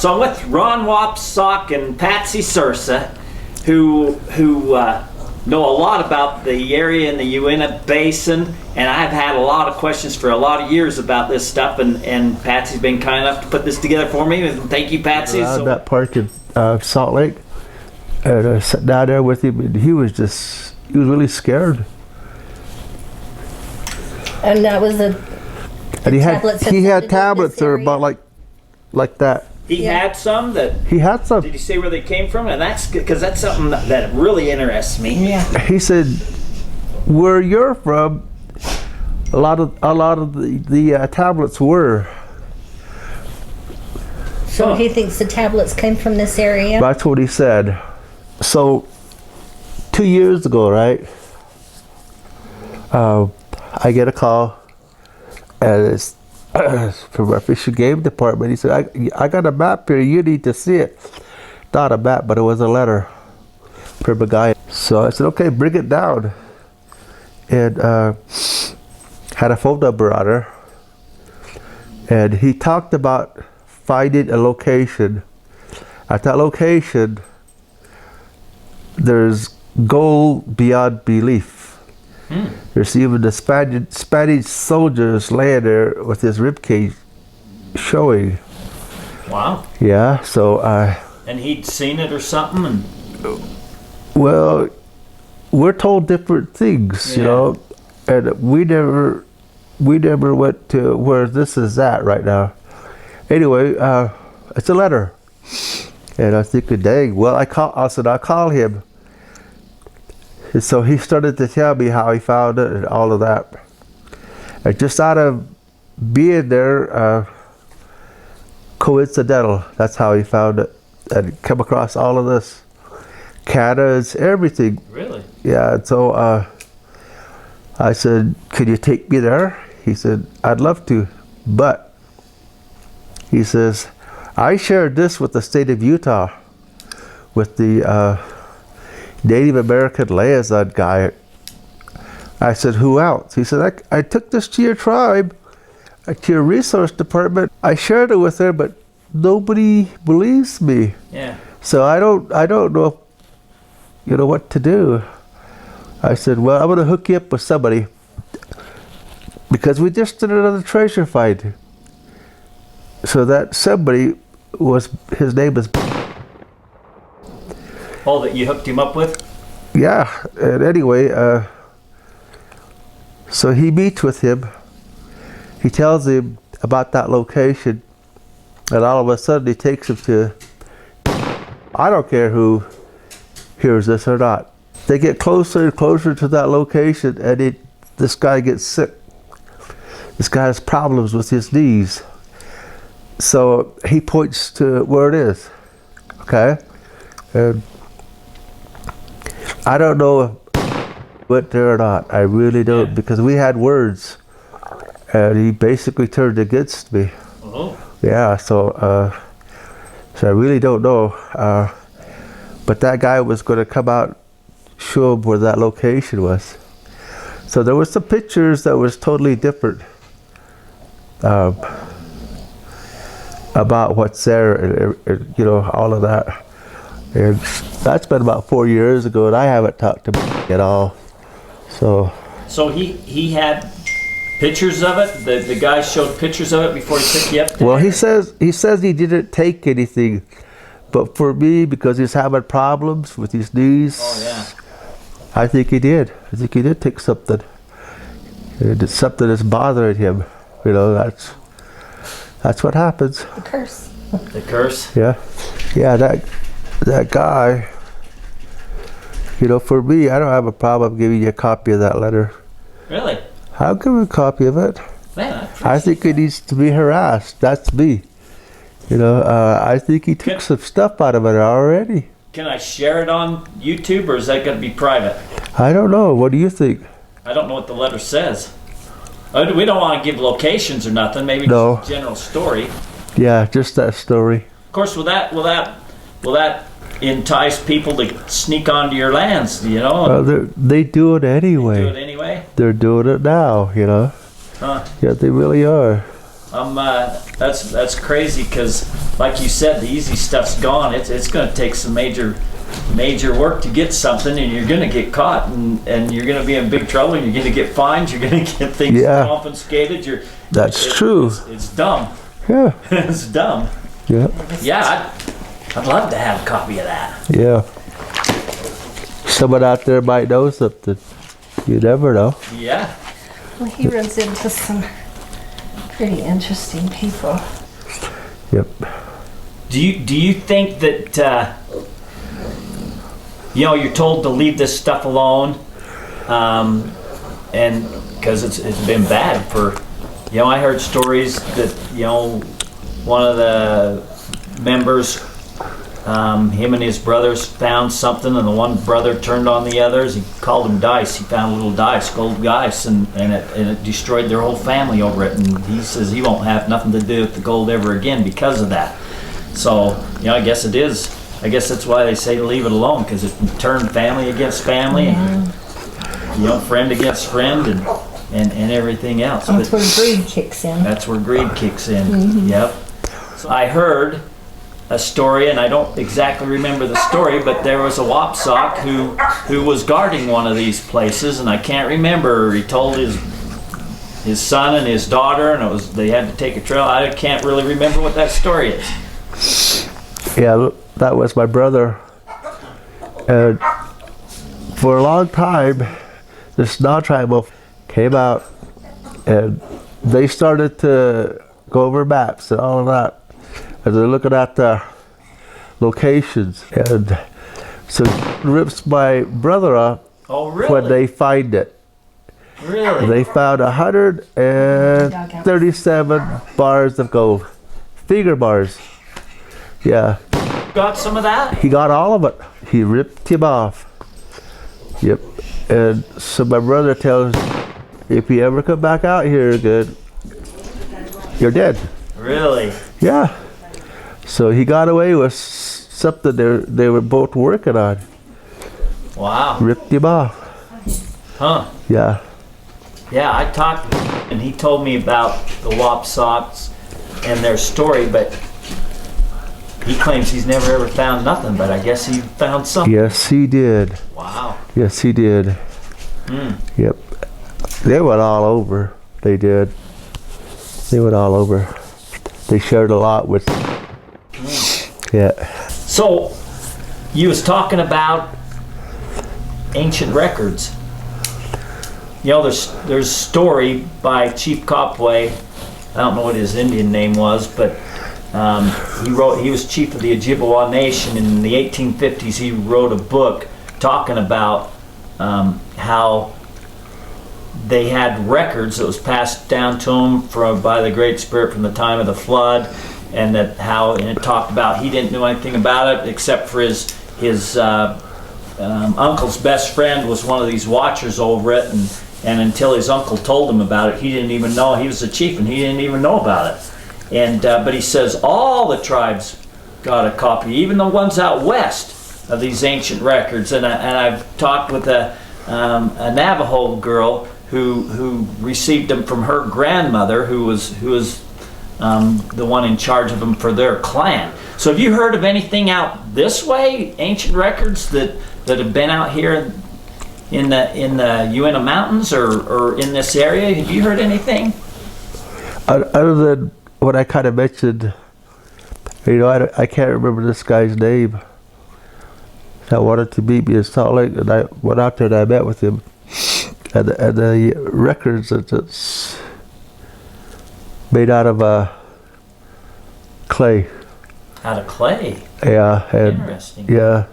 So I'm with Ron Wopsock and Patsy Sersa, who know a lot about the area in the Uinta Basin, and I've had a lot of questions for a lot of years about this stuff, and Patsy's been kind enough to put this together for me, and thank you, Patsy. Around that park in Salt Lake, and I sat down there with him, and he was really scared. And that was the And he had in tablets this that are area? about like that. He had some that. He had some. Did you say where they came from? And that's because that's something that really interests me. Yeah. He said, "Where you're from, a lot of the tablets were." So he thinks the tablets came from this area? That's what he said. So 2 years ago, right? I get a call, and it's from our fish and game department. He said, I got a map here, you need to see it. Not a map, but it was a letter from a guy. So I said, okay, bring it down. And had a phone number on her. And he talked about finding a location. At that location, there's gold beyond belief. There's even the Spanish soldiers laying there with his ribcage showing. Wow. Yeah, so and he'd seen it or something, and well, we're told different things, you know, and we never went to where this is at right now. Anyway, it's a letter, and I think, dang. Well, I said I'll call him. And so he started to tell me how he found it and all of that. And just out of being there, coincidental, that's how he found it. And come across all of this, cameras, everything. Really? Yeah, and so I said, "Can you take me there?" He said, "I'd love to, but," he says, "I shared this with the state of Utah, with the Native American liaison guy." I said, "Who else?" He said, I took this to your tribe, to your resource department. I shared it with her, but nobody believes me. Yeah. So I don't know, what to do." I said, "Well, I'm gonna hook you up with somebody, because we just did another treasure find." So that somebody his name is. Oh, that you hooked him up with? Yeah, and anyway, so he meets with him. He tells him about that location, and all of a sudden he takes him to, I don't care who hears this or not. They get closer and closer to that location, and this guy gets sick. This guy has problems with his knees. So he points to where it is, okay? And I don't know if he went there or not. I really don't, because we had words, and he basically turned against me. Oh. Yeah, so I really don't know. But that guy was going to come out, show him where that location was. So there was some pictures that was totally different about what's there, and all of that. And that's been about 4 years ago, and I haven't talked to him at all. So he had pictures of it? The guy showed pictures of it before he took you up there? Well, he says he didn't take anything, but for me, because he's having problems with his knees, I think he did. I think he did take something. It's something that's bothering him. That's what happens. The curse. The curse? Yeah. That guy, for me, I don't have a problem giving you a copy of that letter. Really? I'll give you a copy of it. Man, I think it needs to be harassed. That's me. I think he took some stuff out of it already. Can I share it on YouTube, or is that going to be private? I don't know. What do you think? I don't know what the letter says. We don't want to give locations or nothing. Maybe No. just a general story. Yeah, just that story. Of course, will that entice people to sneak onto your lands? They do it anyway. They do it anyway. They're doing it now. Huh. Yeah, they really are. That's crazy because, like you said, the easy stuff's gone. It's going to take some major work to get something, and you're going to get caught, and you're going to be in big trouble, and you're going to get fined, you're going to get things confiscated. That's true. It's dumb. Yeah. It's dumb. Yeah. Yeah, I'd love to have a copy of that. Yeah. Someone out there might know something. You never know. Yeah. Well, he runs into some pretty interesting people. Yep. Do you think that you're told to leave this stuff alone, and because it's been bad for, I heard stories that one of the members, him and his brothers found something, and the one brother turned on the others. He called them dice. He found a little dice, gold dice, and it destroyed their whole family over it. And he says he won't have nothing to do with the gold ever again because of that. So I guess it is. I guess that's why they say to leave it alone, because it turned family against family, and friend against friend, and everything else. That's where greed kicks in. That's where greed kicks in. Yep. So I heard a story, and I don't exactly remember the story, but there was a Wopsock who was guarding one of these places, and I can't remember. He told his son and his daughter, and they had to take a trail. I can't really remember what that story is. Yeah, that was my brother. And for a long time, the Snow Tribal came out, and they started to go over maps and all of that. And they're looking at the locations. And so it rips my brother up when they find it. Really? They found 137 bars of gold. Finger bars. Yeah. Got some of that? He got all of it. He ripped him off. Yep. And so my brother tells, if you ever come back out here again, you're dead. Really? Yeah. So he got away with something they were both working on. Wow. Ripped him off. Huh. Yeah. Yeah, I talked to him, and he told me about the Wopsocks and their story, but he claims he's never ever found nothing, but I guess he found something. Yes, he did. Wow. Yes, he did. Yep. They went all over. They did. They went all over. They shared a lot with. Yeah. So, you was talking about ancient records. There's a story by Chief Copway. I don't know what his Indian name was, but he was chief of the Ojibwa Nation. In the 1850s, he wrote a book talking about how they had records that was passed down to them by the Great Spirit from the time of the flood, and it talked about he didn't know anything about it except for his uncle's best friend was one of these watchers over it, and until his uncle told him about it, he didn't even know. He was a chief, and he didn't even know about it. And but he says all the tribes got a copy, even the ones out west of these ancient records. And I've talked with a Navajo girl who received them from her grandmother, who was the one in charge of them for their clan. So have you heard of anything out this way, ancient records that have been out here in the Uinta Mountains or in this area? Have you heard anything? Other than what I kind of mentioned, I can't remember this guy's name. I wanted to meet me in Salt Lake, and I went out there and I met with him. And the records, it's made out of clay. Out of clay? Yeah. And interesting. Yeah.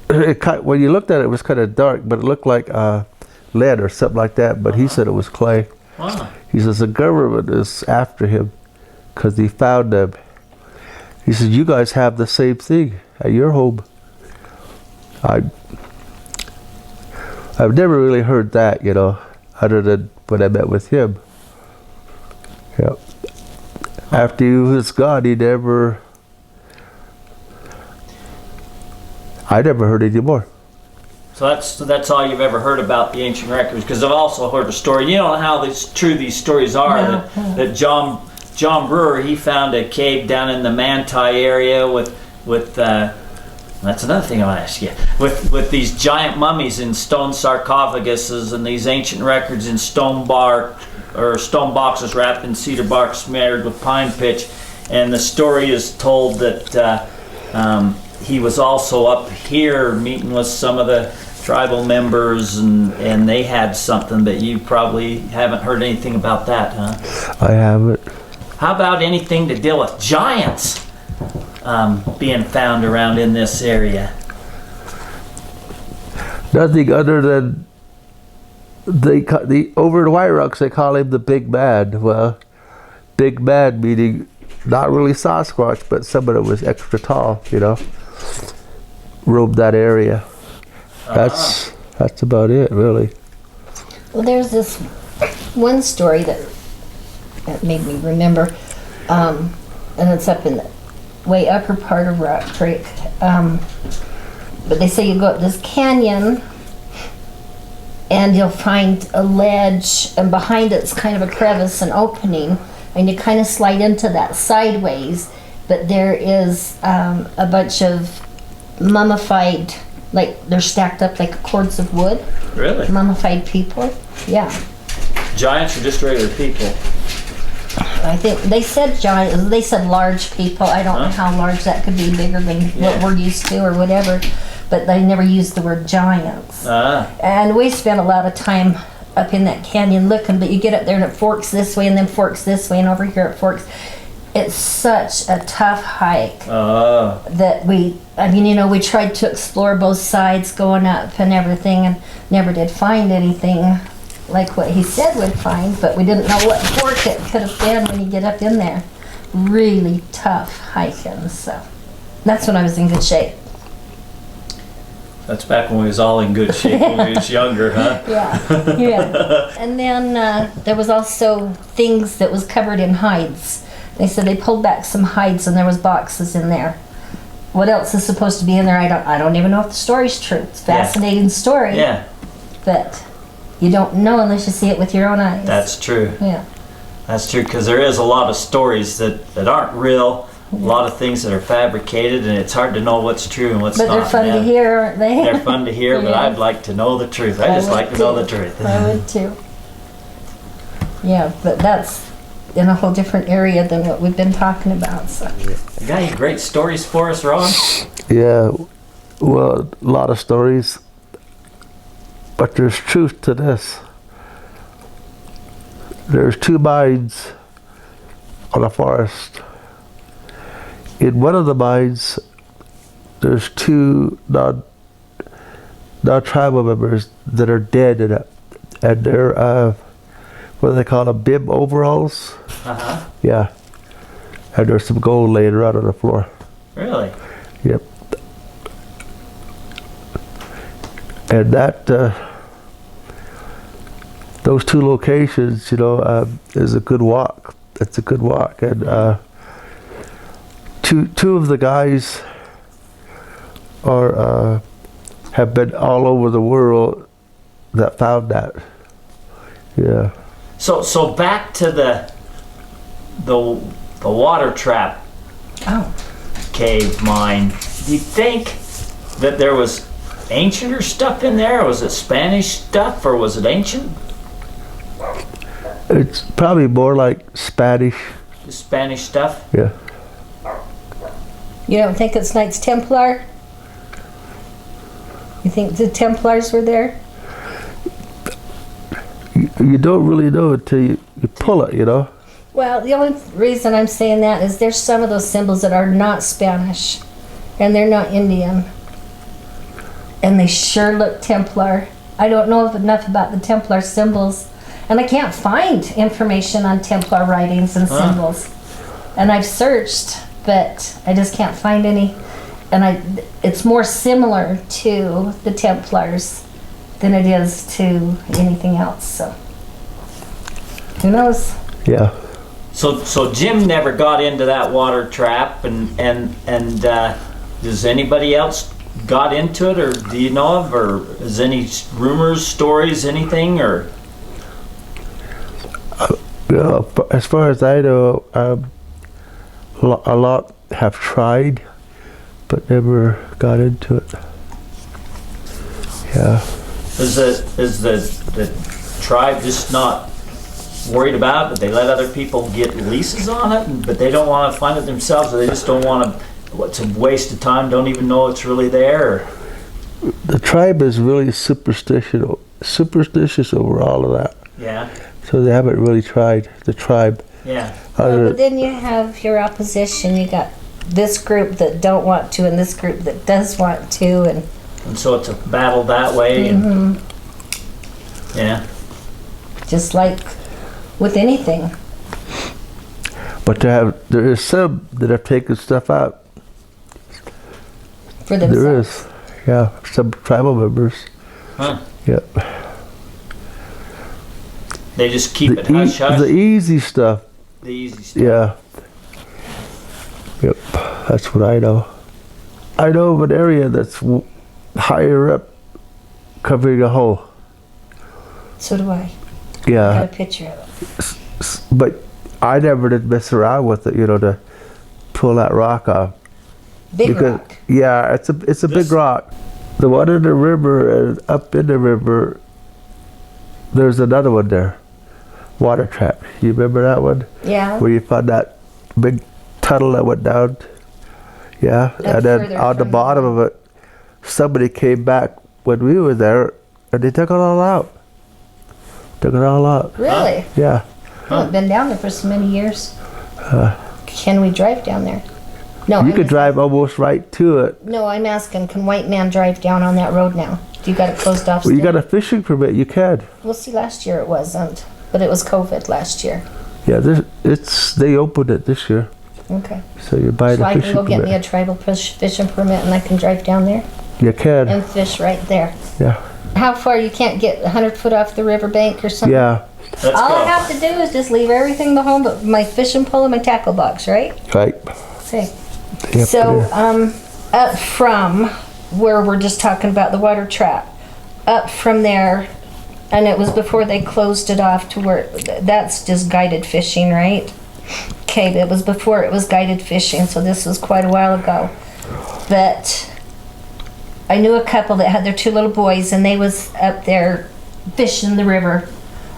When you looked at it, it was kind of dark, but it looked like lead or something like that. But he said it was clay. Wow. He says the government is after him because he found them. He said, you guys have the same thing at your home. I've never really heard that, other than when I met with him. Yeah. After he was gone, I never heard any more. So that's all you've ever heard about the ancient records? Because I've also heard a story. You know how true these stories are, that John John Brewer, he found a cave down in the Manti area with that's another thing I want to ask you. With these giant mummies in stone sarcophaguses and these ancient records in stone bark or stone boxes wrapped in cedar bark smeared with pine pitch. And the story is told that he was also up here meeting with some of the tribal members, and they had something, but you probably haven't heard anything about that, huh? I haven't. How about anything to deal with giants being found around in this area? Nothing other than over in White Rocks they call him the Big Bad. Well, Big Bad meaning not really Sasquatch, but somebody that was extra tall, roamed that area. That's about it, really. Well, there's this one story that made me remember, and it's up in the way upper part of Rock Creek. But they say you go up this canyon and you'll find a ledge, and behind it's kind of a crevice, an opening, and you kind of slide into that sideways, but there is a bunch of mummified, like they're stacked up like cords of wood. Really? Mummified people. Yeah. Giants or just regular people? I think they said giant. They said large people. I don't know how large that could be, bigger than what we're used to or whatever. But they never used the word giants. And we spent a lot of time up in that canyon looking. But you get up there and it forks this way and then forks this way, and over here it forks. It's such a tough hike that we tried to explore both sides going up and everything, and never did find anything like what he said we'd find, but we didn't know what fork it could have been when you get up in there. Really tough hiking, so that's when I was in good shape. That's back when we was all in good shape when we was younger, huh? Yeah. And then there was also things that was covered in hides. They said they pulled back some hides and there was boxes in there. What else is supposed to be in there? I don't even know if the story's true. It's a fascinating story. Yeah. But you don't know unless you see it with your own eyes. That's true. Yeah. That's true, because there is a lot of stories that aren't real, a lot of things that are fabricated, and it's hard to know what's true and what's not. But they're fun to hear, aren't they? They're fun to hear, but I'd like to know the truth. I just like to know the truth. I would too. Yeah, but that's in a whole different area than what we've been talking about. So. You got any great stories for us, Ron? Yeah, well, a lot of stories, but there's truth to this. There's two mines on a forest. In one of the mines, there's two non-tribal members that are dead in it, and they're what do they call them, bib overalls? Yeah, and there's some gold laying around on the floor. Really? Yep. And that those two locations, is a good walk. It's a good walk, and two of the guys are have been all over the world that found that. Yeah. So back to the water trap cave mine. Do you think that there was ancienter stuff in there, or was it Spanish stuff, or was it ancient? It's probably more like Spanish. Spanish stuff? Yeah. You don't think it's Knights Templar? You think the Templars were there? You don't really know until you pull it, Well, the only reason I'm saying that is there's some of those symbols that are not Spanish, and they're not Indian, and they sure look Templar. I don't know enough about the Templar symbols, and I can't find information on Templar writings and symbols. And I've searched, but I just can't find any. And it's more similar to the Templars than it is to anything else. So who knows? Yeah. So Jim never got into that water trap, and does anybody else got into it, or do you know of, or is any rumors, stories, anything, or? As far as I know, a lot have tried, but never got into it. Yeah. Is the tribe just not worried about it, but they let other people get leases on it, but they don't want to find it themselves, or they just don't want to, it's a waste of time, don't even know it's really there? Or? The tribe is really superstitious over all of that. Yeah. So they haven't really tried the tribe. Yeah. But then you have your opposition. You got this group that don't want to, and this group that does want to, and so it's a battle that way. And, yeah. Just like with anything. But there is some that have taken stuff out. For themselves. There is, yeah, some tribal members. Huh. Yep. They just keep it hush hush. The easy stuff. The easy stuff. Yeah. Yep, that's what I know. I know of an area that's higher up, covering a hole. So do I. Yeah. I got a picture of it. But I never did mess around with it, to pull that rock off. Big rock. Yeah, it's a big rock. The one in the river and up in the river, there's another one there. Water trap. You remember that one? Yeah. Where you found that big tunnel that went down? Yeah. And then on the bottom of it, somebody came back when we were there and they took it all out. Really? Yeah. I haven't been down there for so many years. Can we drive down there? No. You could drive almost right to it. No, I'm asking, can white man drive down on that road now? Do you got it closed off? Well, you got a fishing permit, you can. Well, see, last year it wasn't, but it was COVID last year. Yeah, they opened it this year. Okay. So you buy So the I fishing can go get me a permit. tribal fishing permit and I can drive down there You can. and fish right there. Yeah. How far? You can't get 100 foot off the riverbank or something? Yeah. Let's All go. I have to do is just leave everything at home but my fishing pole and my tackle box, right? Right. See. Yep, So, yeah. up from where we're just talking about the water trap, up from there, and it was before they closed it off to where, that's just guided fishing, right? Okay, it was before it was guided fishing, so this was quite a while ago. But I knew a couple that had their 2 little boys, and they was up there fishing the river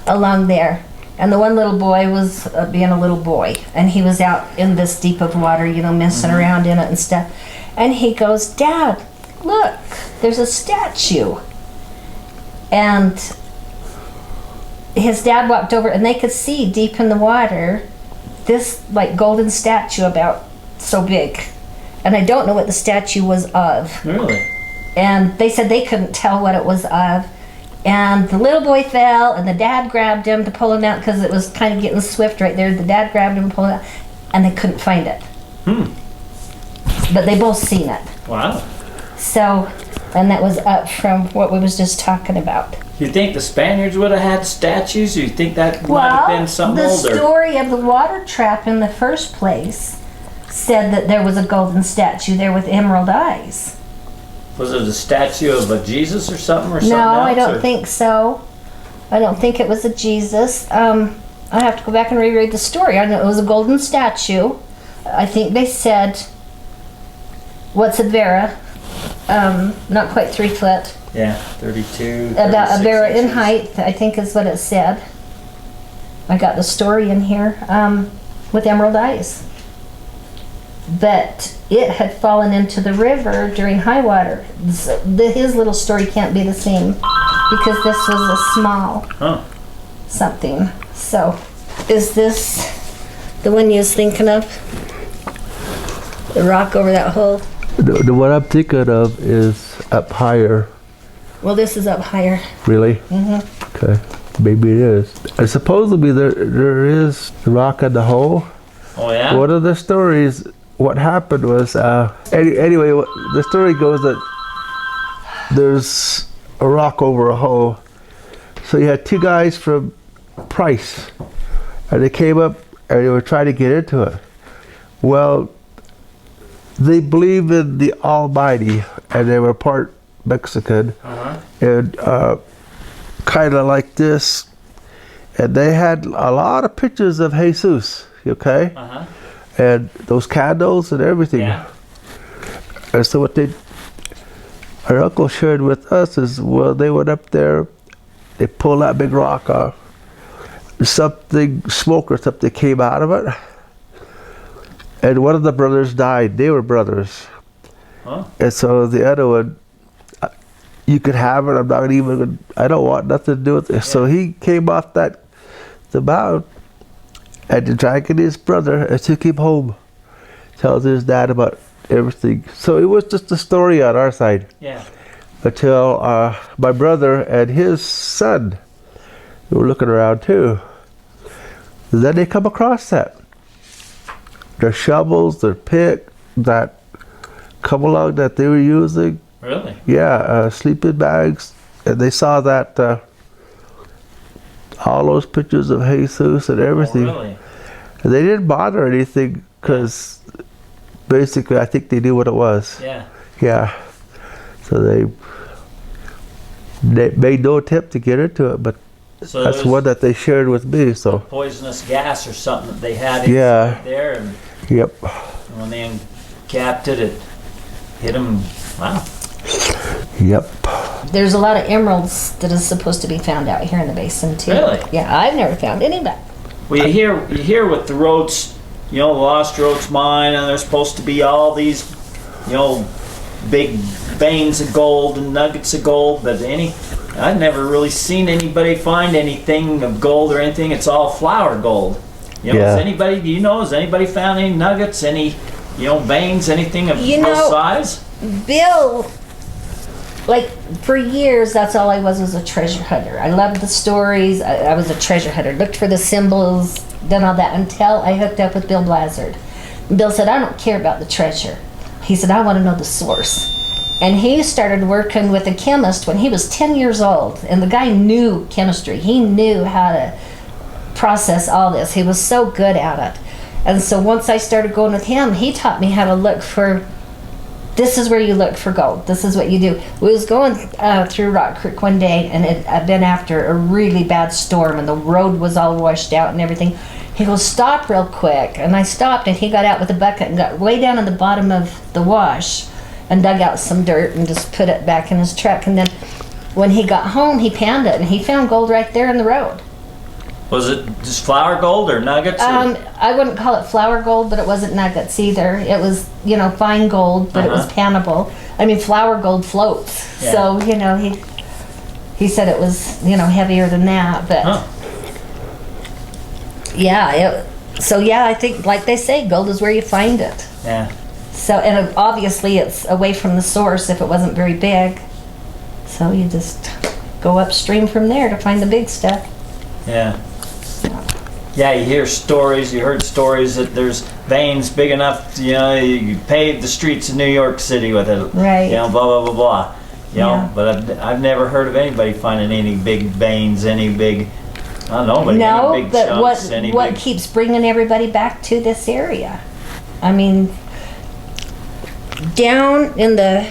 along there. And the one little boy was being a little boy, and he was out in this deep of water, messing around in it and stuff. And he goes, "Dad, look, there's a statue." And his dad walked over, and they could see deep in the water this like golden statue about so big. And I don't know what the statue was of. Really? And they said they couldn't tell what it was of. And the little boy fell, and the dad grabbed him to pull him out because it was kind of getting swift right there. The dad grabbed him and pulled him out, and they couldn't find it. But they both seen it. Wow. So, and that was up from what we was just talking about. You think the Spaniards would have had statues? Or you think that might have been something the older? story of the water trap in the first place said that there was a golden statue there with emerald eyes. Was it a statue of a Jesus or something or something No, else? I don't think so. I don't think it was a Jesus. I have to go back and reread the story. I know it was a golden statue. I think they said, what's a vera? Not quite 3 foot. Yeah, 32. About a 36 vera in inches. height, I think is what it said. I got the story in here, with emerald eyes. But it had fallen into the river during high water. So his little story can't be the same because this was a small something. So, is this the one you was thinking of? The rock over that hole? The one I'm thinking of is up higher. Well, this is up higher. Really? Mm-hmm. Okay. Maybe it is. And supposedly there is the rock in the hole. Oh, yeah? One of the stories, what happened was, anyway, the story goes that there's a rock over a hole. So you had 2 guys from Price, and they came up and they were trying to get into it. Well, they believe in the Almighty, and they were part Mexican, and kind of like this. and they had a lot of pictures of Jesus, okay? And those candles and everything. Yeah. And so what our uncle shared with us is, well, they went up there, they pulled that big rock off. Something, smoke or something came out of it. And one of the brothers died. They were brothers. Huh? And so the other one, you could have it. I'm not even, I don't want nothing to do with it. Yeah. So he came off the mountain and dragging his brother and took him home. Tells his dad about everything. So it was just a story on our side. Yeah. Until my brother and his son, they were looking around too. Then they come across that. Their shovels, their pick, that come along that they were using. Really? Yeah, sleeping bags. And they saw that, all those pictures of Jesus and everything. Oh, really? And they didn't bother anything because basically I think they knew what it was. Yeah. Yeah. So they made no attempt to get into it, but so that's one that they shared with me. So poisonous gas or something that they had inside there, and yep. when they uncapped it, it hit them. Wow. Yep. There's a lot of emeralds that is supposed to be found out here in the basin too. Really? Yeah, I've never found any back. Well, you hear with the Rhodes, the Lost Rhodes mine, and there's supposed to be all these, big veins of gold and nuggets of gold, but I've never really seen anybody find anything of gold or anything. It's all flour gold. Has anybody found any nuggets, any, veins, anything of this size? Bill, like for years, that's all I was a treasure hunter. I loved the stories. I was a treasure hunter. Looked for the symbols, done all that until I hooked up with Bill Blazard. Bill said, I don't care about the treasure. He said, I want to know the source. And he started working with a chemist when he was 10 years old. And the guy knew chemistry. He knew how to process all this. He was so good at it. And so once I started going with him, he taught me how to look for, this is where you look for gold. This is what you do. We was going through Rock Creek one day, and it had been after a really bad storm, and the road was all washed out and everything. He goes, stop real quick. And I stopped, and he got out with a bucket and got way down in the bottom of the wash and dug out some dirt and just put it back in his truck. And then when he got home, he panned it, and he found gold right there in the road. Was it just flour gold or nuggets? I wouldn't call it flour gold, but it wasn't nuggets either. It was, fine gold, but it was pannable. I mean, flour gold floats. Yeah. So, he said it was, heavier than that, but I think, like they say, gold is where you find it. Yeah. So, and obviously it's away from the source if it wasn't very big. So you just go upstream from there to find the big stuff. Yeah. Yeah, you heard stories that there's veins big enough, you pave the streets of New York City with it. Right. Blah, blah, blah, blah. But I've never heard of anybody finding any big veins, any big, I don't know, any big chunks. No, but what keeps bringing everybody back to this area? I mean, down in the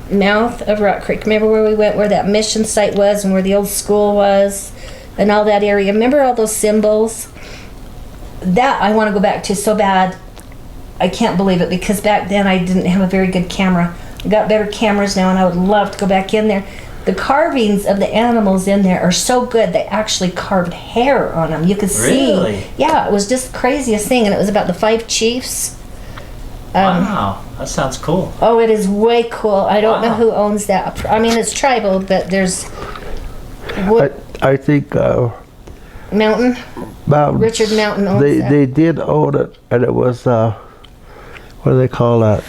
mouth of Rock Creek, remember where we went, where that mission site was and where the old school was? And all that area. Remember all those symbols? That I want to go back to so bad. I can't believe it, because back then I didn't have a very good camera. I got better cameras now, and I would love to go back in there. The carvings of the animals in there are so good. They actually carved hair on them. You could see. Really? Yeah, it was just the craziest thing, and it was about the 5 chiefs. Wow, that sounds cool. Oh, it is way cool. I don't know who owns that. I mean, it's tribal, but there's... I think Mountain? Richard Mountain owns that. They did own it, and it was, what do they call that?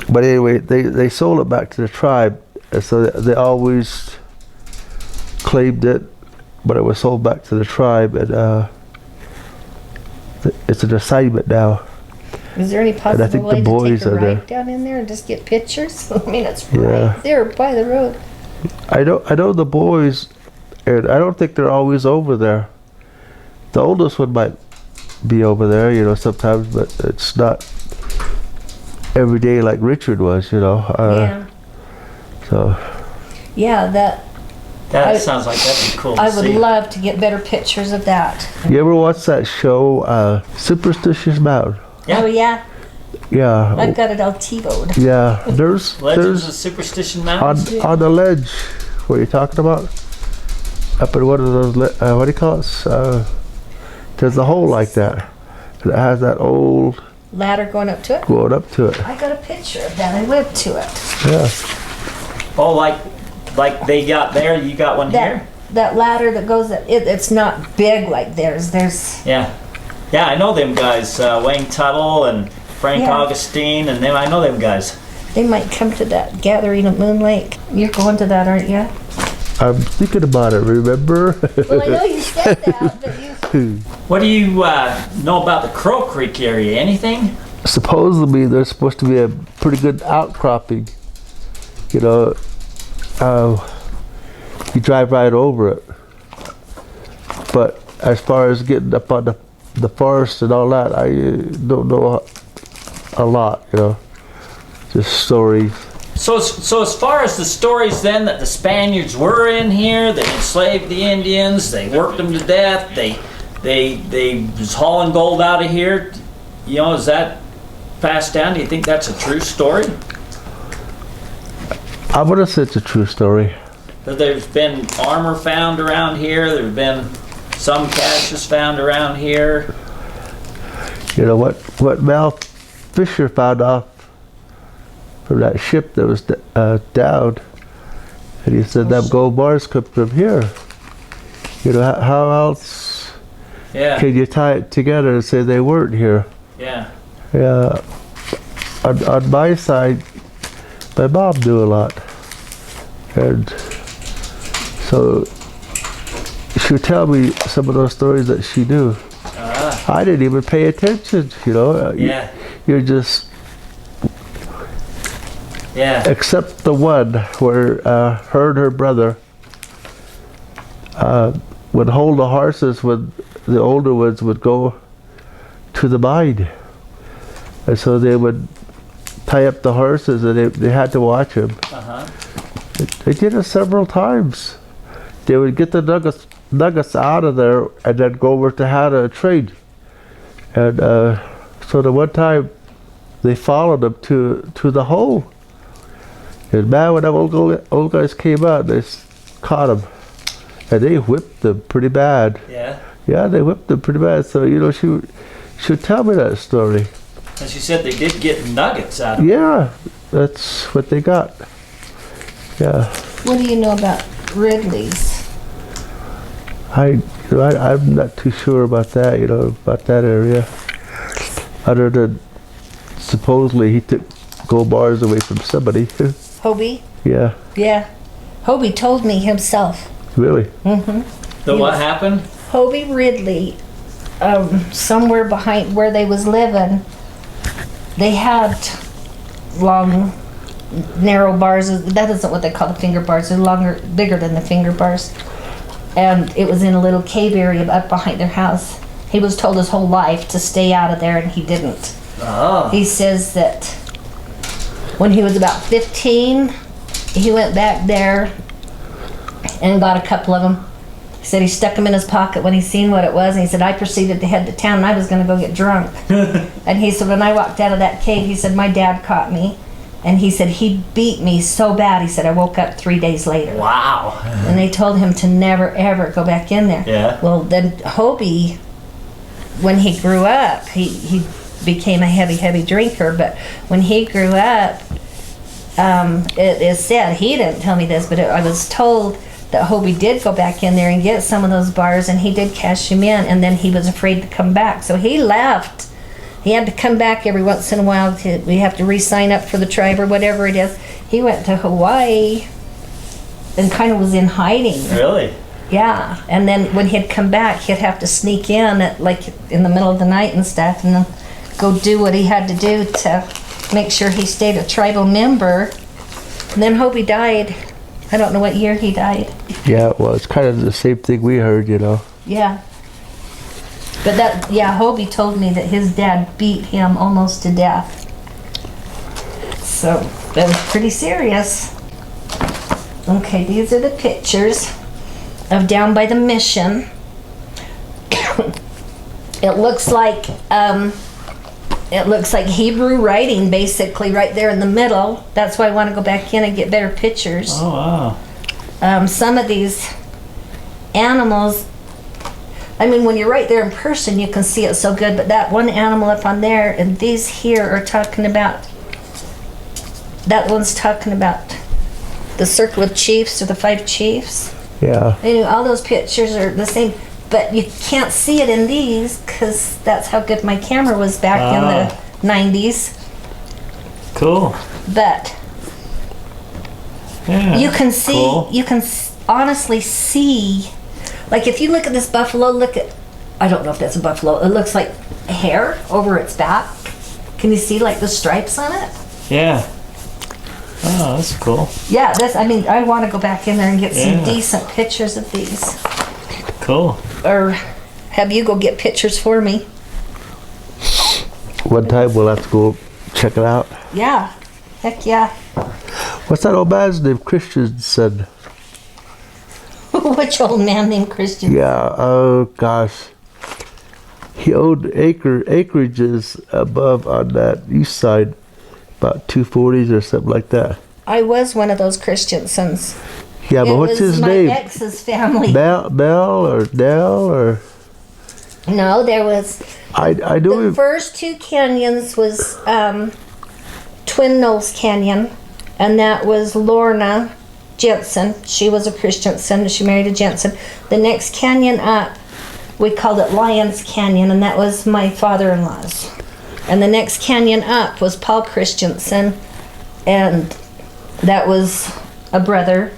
But anyway, they sold it back to the tribe, and so they always claimed it, but it was sold back to the tribe, and it's an assignment now. Is there any possible way to take a are ride there. down in there and just get pictures? I mean, it's right there by the road. I know the boys, and I don't think they're always over there. The oldest one might be over there, sometimes, but it's not every day like Richard was, Yeah. So. Yeah, That sounds like that'd be cool to I would see. love to get better pictures of that. You ever watch that show, Superstition Mountains? Yeah. Oh yeah, Yeah. I've got it all TiVo'd. Yeah, there's Legends of Superstition Mountains? on the ledge. What are you talking about? Up in one of those, what do you call it? There's a hole like that. And it has that old Ladder going up to it. going up to it. I got a picture of that. I went to it. Yeah. Oh, like they got there, you got one here? That ladder that goes up, it's not big like theirs. There's Yeah. Yeah, I know them guys. Wayne Tuttle and Frank Yeah. Augustine and them. I know them guys. they might come to that gathering at Moon Lake. You're going to that, aren't you? I'm thinking about it, remember? Well, I know you said that, but you. What do you know about the Crow Creek area? Anything? Supposedly there's supposed to be a pretty good outcropping. You know, you drive right over it. But as far as getting up on the forest and all that, I don't know a lot, you know. Just stories. So as far as the stories then that the Spaniards were in here, they enslaved the Indians, they worked them to death, they was hauling gold out of here, you know, is that passed down? Do you think that's a true story? I would have said it's a true story. That there's been armor found around here, there's been some caches found around here. You know, what Mel Fisher found off from that ship that was down, and he said them gold bars come from here. You know, how else can you tie it together and say they weren't here? Yeah. Yeah. On my side, my mom knew a lot, and so she would tell me some of those stories that she knew. I didn't even pay attention, you know. You're just except the one where her and her brother would hold the horses when the older ones would go to the mine. And so they would tie up the horses and they had to watch them. They did it several times. They would get the nuggets out of there and then go over to how to trade. And so the one time they followed them to the hole. And man, when them old guys came out, they caught them. And they whipped them pretty bad. Yeah? Yeah, they whipped them pretty bad. So, you know, she would tell me that story. And she said they did get nuggets out of it. Yeah, that's what they got. Yeah. What do you know about Ridley's? I'm not too sure about that, you know, about that area. Other than supposedly he took gold bars away from somebody. Hobie? Yeah. Yeah. Hobie told me himself. Really? So what happened? Hobie Ridley, somewhere behind where they was living, they had long, narrow bars. That isn't what they call the finger bars. They're longer, bigger than the finger bars. And it was in a little cave area up behind their house. He was told his whole life to stay out of there, and he didn't. Oh. He says that when he was about 15, he went back there and got a couple of them. He said he stuck them in his pocket when he seen what it was, and he said, I proceeded to head to town, and I was going to go get drunk. And he said, when I walked out of that cave, he said, my dad caught me, and he said, he beat me so bad, he said, I woke up 3 days later. Wow. And they told him to never, ever go back in there. Yeah. Well, then Hobie, when he grew up, he became a heavy drinker, but when he grew up, it is said, he didn't tell me this, but I was told that Hobie did go back in there and get some of those bars, and he did cash him in, and then he was afraid to come back. So he left. He had to come back every once in a while. We have to re-sign up for the tribe or whatever it is. He went to Hawaii and kind of was in hiding. Really? Yeah, and then when he'd come back, he'd have to sneak in at like in the middle of the night and stuff, and then go do what he had to do to make sure he stayed a tribal member. And then Hobie died. I don't know what year he died. Yeah, well, it's kind of the same thing we heard, you know. Yeah. But Hobie told me that his dad beat him almost to death. So that was pretty serious. Okay, these are the pictures. of down by the mission. It looks like Hebrew writing, basically, right there in the middle. That's why I want to go back in and get better pictures. Oh, wow. Some of these animals, I mean, when you're right there in person, you can see it so good, but that one animal up on there and these here are talking about, that one's talking about the circle of chiefs or the 5 chiefs. Yeah. And all those pictures are the same, but you can't see it in these because that's how good my camera was back in the 90s. Cool. But yeah, you can see, cool. you can honestly see, like if you look at this buffalo, look at, I don't know if that's a buffalo, it looks like hair over its back. Can you see like the stripes on it? Yeah. Oh, that's cool. Yeah, that's, I mean, I want to go back in there and get some decent pictures of these. Cool. Or have you go get pictures for me. One time we'll have to go check it out. Yeah. Heck yeah. What's that old man's name? Christian said. Which old man named Christian? Yeah, oh gosh. He owned acreages above on that east side, about 240s or something like that. I was one of those Christiansons. Yeah, but what's his name? It was my ex's family. Bell or Dell or? No, there was. I do. The first 2 canyons was Twin Knolls Canyon, and that was Lorna Jensen. She was a Christianson. She married a Jensen. The next canyon up, we called it Lions Canyon, and that was my father-in-law's. And the next canyon up was Paul Christensen, and that was a brother.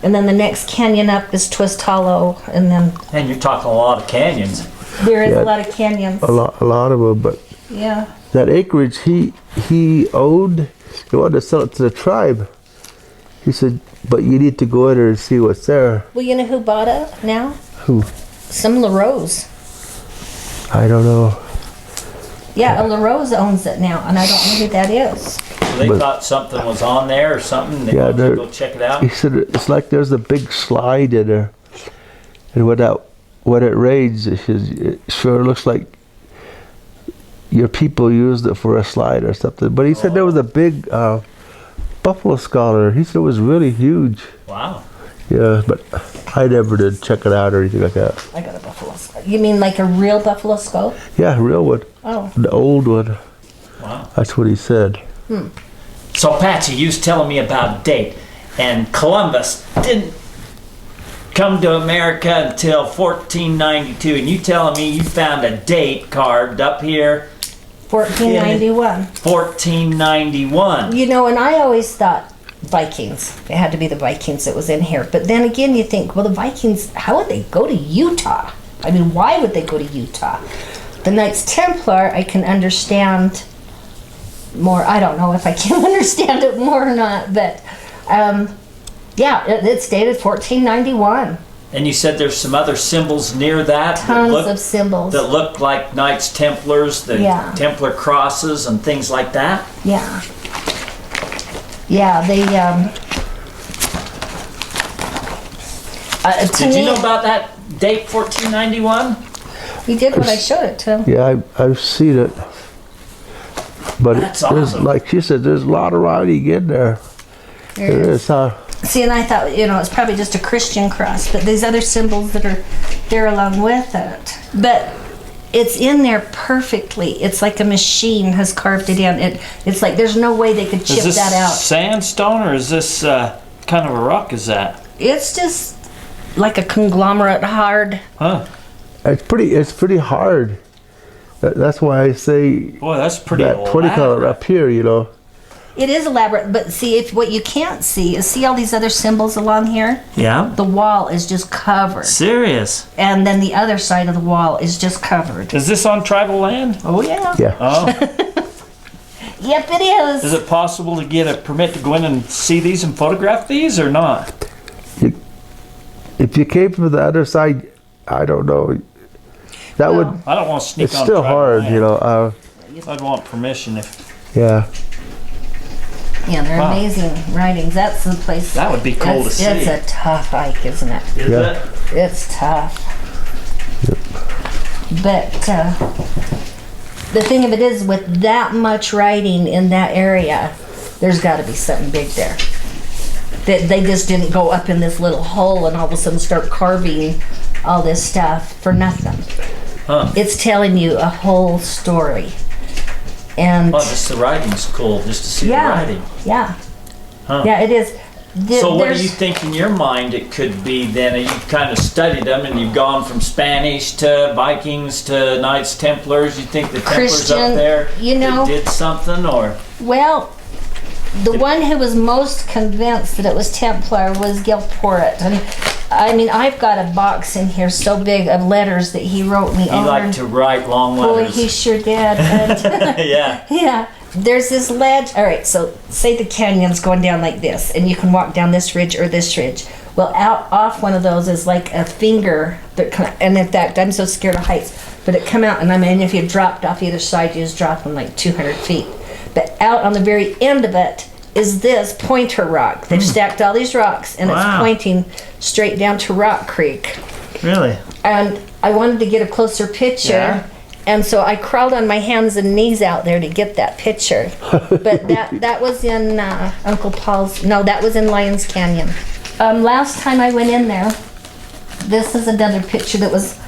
And then the next canyon up is Twist Hollow, and then And you're talking a lot of canyons. there is Yeah. a lot of canyons. a lot of them, but Yeah. that acreage he owned, he wanted to sell it to the tribe. He said, but you need to go in there and see what's there. Well, you know who bought it now? Who? Some LaRose. I don't know. Yeah, LaRose owns it now, and I don't know who that is. So they But- thought something was on there or something. They Yeah, wanted to they're- go check it out. He said it's like there's a big slide in there, and when it rains, it sure looks like your people used it for a slide or something. But he said there was a big buffalo scholar. He said it was really huge. Wow. Yeah, but I never did check it out or anything like that. I got a buffalo skull. You mean like a real buffalo skull? Yeah, real one, Oh. the old one. Wow. That's what he said. So Patsy, you was telling me about date, and Columbus didn't come to America until 1492, and you telling me you found a date carved up here, 1491. 1491. You know, and I always thought Vikings. It had to be the Vikings that was in here. But then again, you think, well, the Vikings, how would they go to Utah? I mean, why would they go to Utah? The Knights Templar, I can understand more. I don't know if I can understand it more or not, but yeah, it's dated 1491. And you said there's some other symbols near that Tons of symbols. that look like Knights Templars, the Yeah. Templar crosses and things like that. Yeah. Yeah, they, to Did you me, know about that date, 1491? he did what I showed it to him. Yeah, I've seen it. But That's there's, awesome. like she said, there's a lot of writing in there. There is, huh? See, and I thought, you know, it's probably just a Christian cross, but these other symbols that are there along with it. But it's in there perfectly. It's like a machine has carved it in. It's like there's no way they could chip Is this that out. sandstone or is this kind of a rock? Is that? It's just like a conglomerate hard. Huh? It's pretty hard. That's why I say Boy, that's pretty that 20 color elaborate. up here, you know. It is elaborate, but see, if what you can't see is see all these other symbols along here? Yeah. The wall is just covered. Serious? And then the other side of the wall is just covered. Is this on tribal land? Oh, yeah. Yeah. Oh. Yep, it is. Is it possible to get a permit to go in and see these and photograph these or not? If you came from the other side, I don't know. That Well, would. I don't want to sneak It's on still tribal hard, land. you know. I'd want permission if. Yeah. Yeah, they're amazing writings. That's the place. That would be cool to see. It's a tough hike, isn't it? Is it? It's tough. Yep. But the thing of it is, with that much writing in that area, there's got to be something big there. That they just didn't go up in this little hole and all of a sudden start carving all this stuff for nothing. Huh. It's telling you a whole story. And just the writing's cool, just to see the writing. Yeah. Huh. Yeah, it is. So what do you think in your mind it could be then? You've kind of studied them and you've gone from Spanish to Vikings to Knights Templars. You think the Templars Christian, up there that did something, or? Well, the one who was most convinced that it was Templar was Gilport. And I mean, I've got a box in here so big of letters that he wrote me. He liked to write long letters. Boy, he sure did. And yeah. Yeah. There's this ledge. All right, so say the canyon's going down like this, and you can walk down this ridge or this ridge. Well, out off one of those is like a finger that, and in fact, I'm so scared of heights, but it come out, and I mean, if you dropped off either side, you just drop them like 200 feet. But out on the very end of it is this pointer rock. They've stacked all these rocks, and it's pointing straight down to Rock Creek. Really? And I wanted to get a closer picture. Yeah. And so I crawled on my hands and knees out there to get that picture. But that was in Uncle Paul's, no, that was in Lyons Canyon. Last time I went in there, this is another picture that was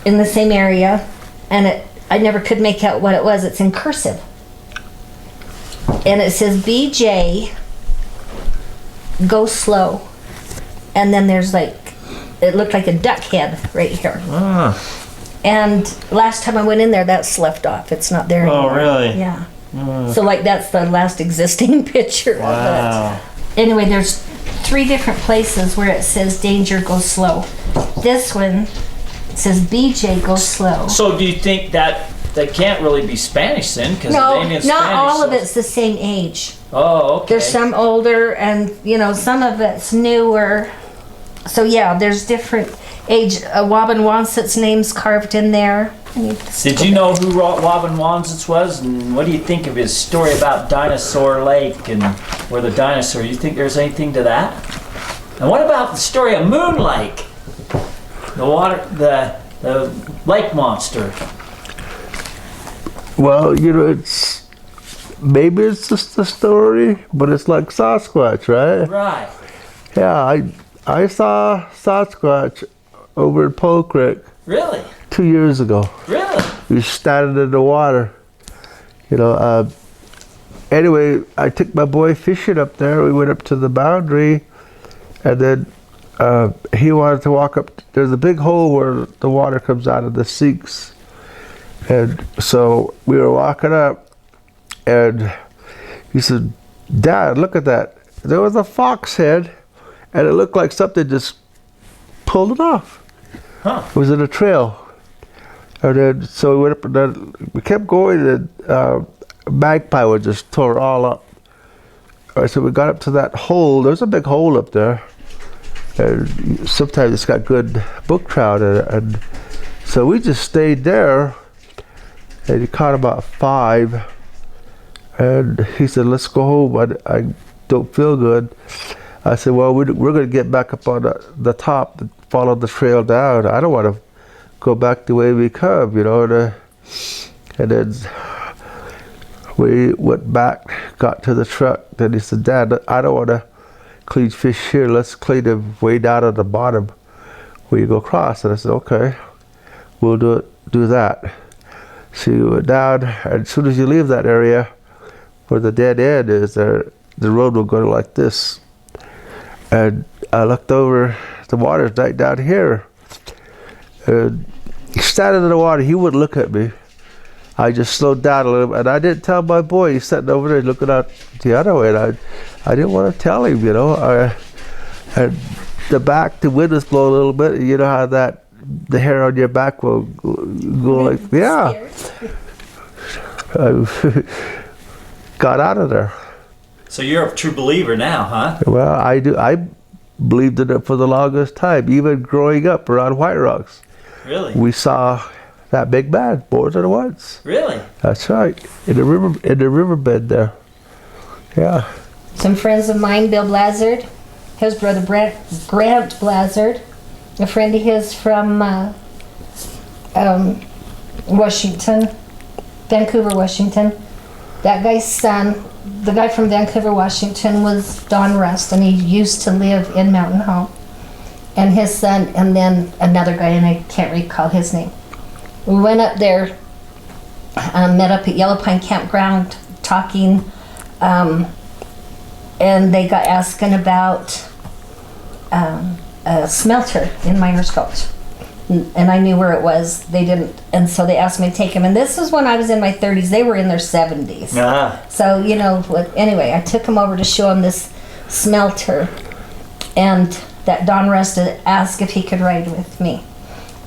in the same area, and I never could make out what it was. It's in cursive. And it says, BJ, go slow. And then there's like, it looked like a duck head right here. Ah. And last time I went in there, that slept off. It's not there anymore. Oh, really? Yeah. So like that's the last existing picture of it. Anyway, there's 3 different places where it says danger, go slow. This one says BJ, go slow. So do you think that they can't really be Spanish then? Because No, they ain't in not Spanish, all of so- it's the same age. Oh, okay. There's some older and, some of it's newer. So yeah, there's different age. Wabanwansit's name's carved in there. Did you know who Wabanwansits was, and what do you think of his story about Dinosaur Lake and where the dinosaur? You think there's anything to that? And what about the story of Moon Lake, the lake monster? Well, it's maybe it's just a story, but it's like Sasquatch, right? Right. Yeah, I saw Sasquatch over at Pole Creek. Really? 2 years ago. Really? We were standing in the water. Anyway, I took my boy fishing up there. We went up to the boundary, and then he wanted to walk up. There's a big hole where the water comes out of the sinks. And so we were walking up, and he said, Dad, look at that. There was a fox head, and it looked like something just pulled it off. Huh. It was in a trail. And then, so we went up, and then we kept going, and magpie would just tore it all up. All right, so we got up to that hole. There's a big hole up there. And sometimes it's got good brook trout in it. And so we just stayed there, and he caught about 5. And he said, let's go home. I don't feel good. I said, well, we're going to get back up on the top and follow the trail down. I don't want to go back the way we come, and then we went back, got to the truck. Then he said, Dad, I don't want to clean fish here. Let's clean them way down at the bottom where you go across. And I said, okay, we'll do that. So you went down, and as soon as you leave that area where the dead end is, the road will go like this. And I looked over, the water's right down here. And standing in the water, he wouldn't look at me. I just slowed down a little bit, and I didn't tell my boy. He's sitting over there looking out the other way, and I didn't want to tell him, and the wind was blowing a little bit. You know how the hair on your back will go like, yeah. I got out of there. So you're a true believer now, huh? Well, I do. I believed in it for the longest time, even growing up around White Rocks. Really? We saw that big man more than once. Really? That's right, in the riverbed there. Yeah. Some friends of mine, Bill Blazard, his brother Grant Blazard, a friend of his from Washington, Vancouver, Washington. That guy's son, the guy from Vancouver, Washington, was Don Rust, and he used to live in Mountain Home. And his son, and then another guy, and I can't recall his name. We went up there, met up at Yellow Pine Campground, talking, and they got asking about a smelter in Miners Gulch. And I knew where it was. They didn't, and so they asked me to take him. And this was when I was in my 30s. They were in their 70s. So, you know, anyway, I took him over to show him this smelter. And that Don Rust asked if he could ride with me.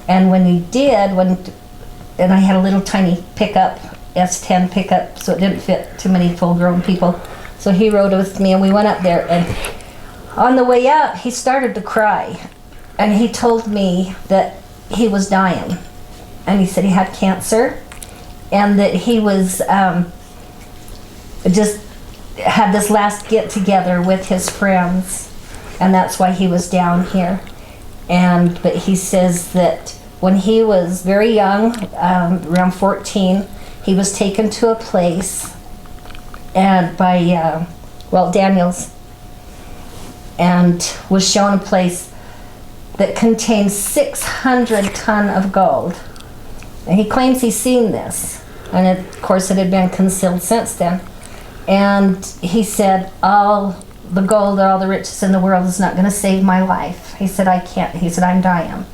And when he did, and I had a little tiny pickup, S10 pickup, so it didn't fit too many full-grown people. So he rode with me, and we went up there. And on the way up, he started to cry. And he told me that he was dying. And he said he had cancer, and that he was just had this last get-together with his friends. And that's why he was down here. But he says that when he was very young, around 14, he was taken to a place and by Daniels, and was shown a place that contained 600 ton of gold. And he claims he's seen this, and of course it had been concealed since then. And he said, all the gold or all the riches in the world is not going to save my life. He said, I can't. He said, I'm dying.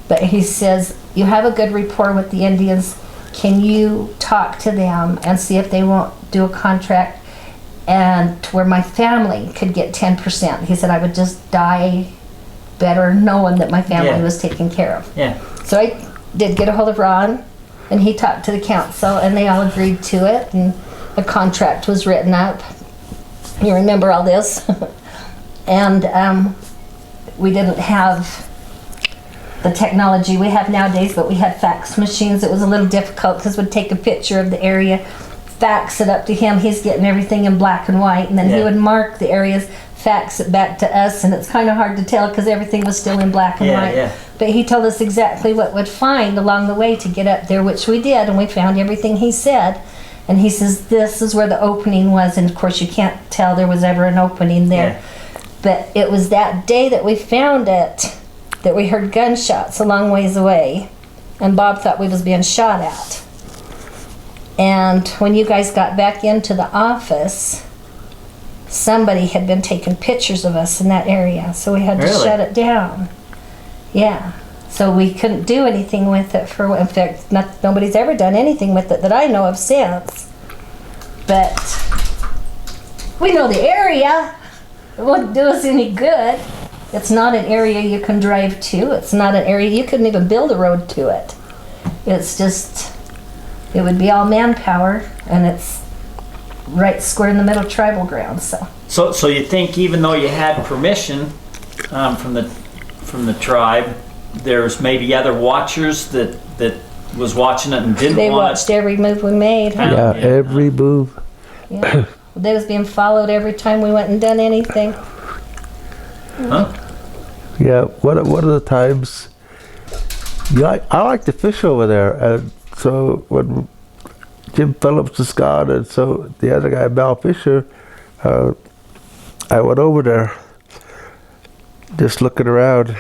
But he says, you have a good rapport with the Indians. Can you talk to them and see if they won't do a contract and to where my family could get 10%? He said, I would just die better knowing that my family was taken care of. So I did get a hold of Ron, and he talked to the council, and they all agreed to it, and a contract was written up. You remember all this. And we didn't have the technology we have nowadays, but we had fax machines. It was a little difficult because we'd take a picture of the area, fax it up to him. He's getting everything in black and white, and then he would mark the areas, fax it back to us, and it's kind of hard to tell because everything was still in black and white. But he told us exactly what we'd find along the way to get up there, which we did, and we found everything he said. And he says, this is where the opening was, and of course you can't tell there was ever an opening there. But it was that day that we found it that we heard gunshots a long ways away, and Bob thought we was being shot at. And when you guys got back into the office, somebody had been taking pictures of us in that area, so we had to shut it down. So we couldn't do anything with it in fact, nobody's ever done anything with it that I know of since. But we know the area. It wouldn't do us any good. It's not an area you can drive to. It's not an area, you couldn't even build a road to it. It's just, it would be all manpower, and it's right square in the middle of tribal ground. So you think even though you had permission from the tribe, there's maybe other watchers that was watching it and didn't they watched every move we made, huh? Every move. They was being followed every time we went and done anything. One of the times, I like to fish over there, and so when Jim Phillips was gone, and so the other guy, Mel Fisher, I went over there just looking around,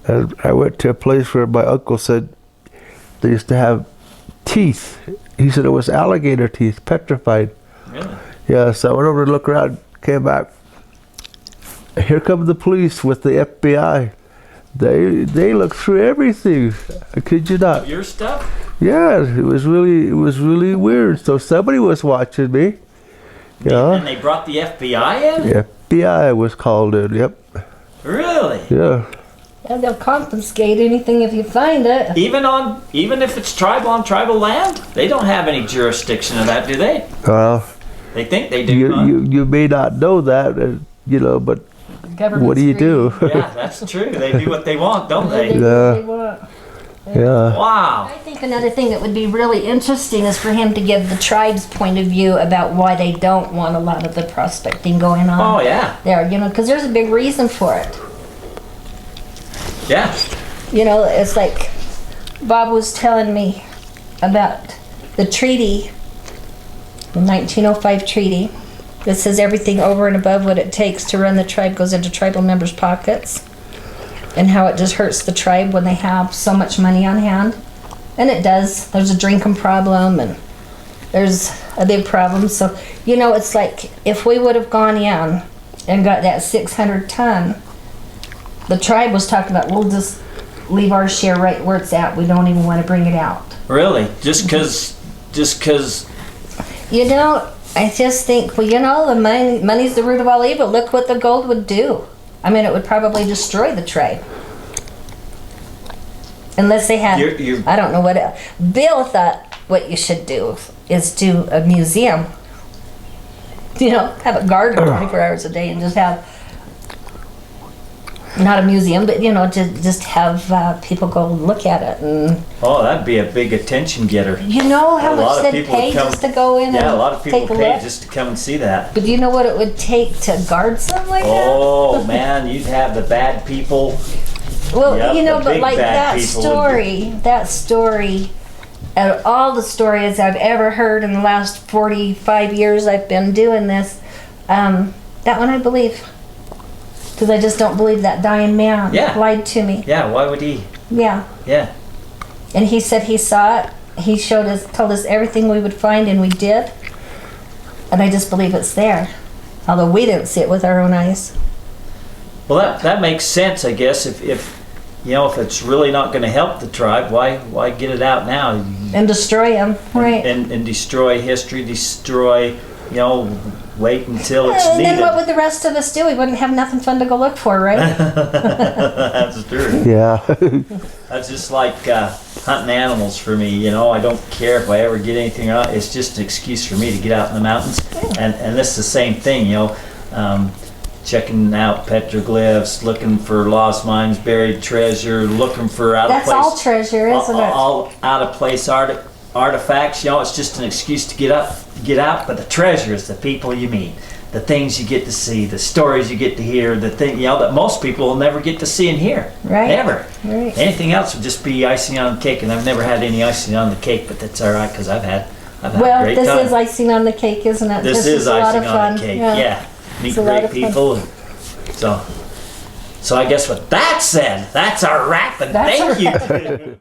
and I went to a place where my uncle said they used to have teeth. He said it was alligator teeth, petrified. Really? So I went over to look around, came back. Here come the police with the FBI. They looked through everything. I kid you not. Your stuff? Yeah, it was really weird. So somebody was watching me. And they brought the FBI in? The FBI was called in. Yep. Really? Yeah. And they'll confiscate anything if you find it. Even if it's tribal on tribal land, they don't have any jurisdiction of that, do they? Well, they think they do. You may not know that, but what do you do? Yeah, that's true. They do what they want, don't they? They do what they want. Yeah. Wow. I think another thing that would be really interesting is for him to give the tribe's point of view about why they don't want a lot of the prospecting going on. Oh yeah. There, because there's a big reason for it. Yeah. It's like Bob was telling me about the treaty, the 1905 treaty, that says everything over and above what it takes to run the tribe goes into tribal members' pockets, and how it just hurts the tribe when they have so much money on hand. And it does. There's a drinking problem, and there's a big problem. So, it's like if we would have gone in and got that 600 ton, the tribe was talking about, we'll just leave our share right where it's at. We don't even want to bring it out. Really? Just because. I just think, the money's the root of all evil. Look what the gold would do. I mean, it would probably destroy the tribe. Unless they had, I don't know what else. Bill thought what you should do is do a museum. Have it guarded 24 hours a day and just have, not a museum, but just have people go look at it. And oh, that'd be a big attention getter. How much they'd pay just to go in and a lot of people take a pay look? just to come and see that. But do you know what it would take to guard something like that? Oh man, you'd have the bad people. Well, Yep, but like that story, out of all the stories I've ever heard in the last 45 years I've been doing this, that one I believe. Because I just don't believe that dying man lied to me. Yeah, why would he? Yeah. Yeah. And he said he saw it. He told us everything we would find, and we did. And I just believe it's there. Although we didn't see it with our own eyes. Well, that makes sense, I guess. If it's really not going to help the tribe, why get it out now? And destroy them, right? And destroy history, wait until it's and needed. then what would the rest of us do? We wouldn't have nothing fun to go look for, right? That's true. Yeah. That's just like hunting animals for me. I don't care if I ever get anything out. It's just an excuse for me to get out in the mountains. Yeah. And this is the same thing, checking out petroglyphs, looking for lost mines, buried treasure, looking for out of place. That's all treasure, isn't it? All out of place artifacts. It's just an excuse to get out. But the treasure is the people you meet, the things you get to see, the stories you get to hear, the thing that most people will never get to see and hear. Right. Never. Right. Anything else would just be icing on the cake, and I've never had any icing on the cake, but that's all right because I've had a great time. This is icing on the cake, isn't it? This is a lot icing of on fun. the cake. Yeah. Yeah. Meet It's a lot great of fun. people. So I guess with that said, that's our wrap, and That's thank our you.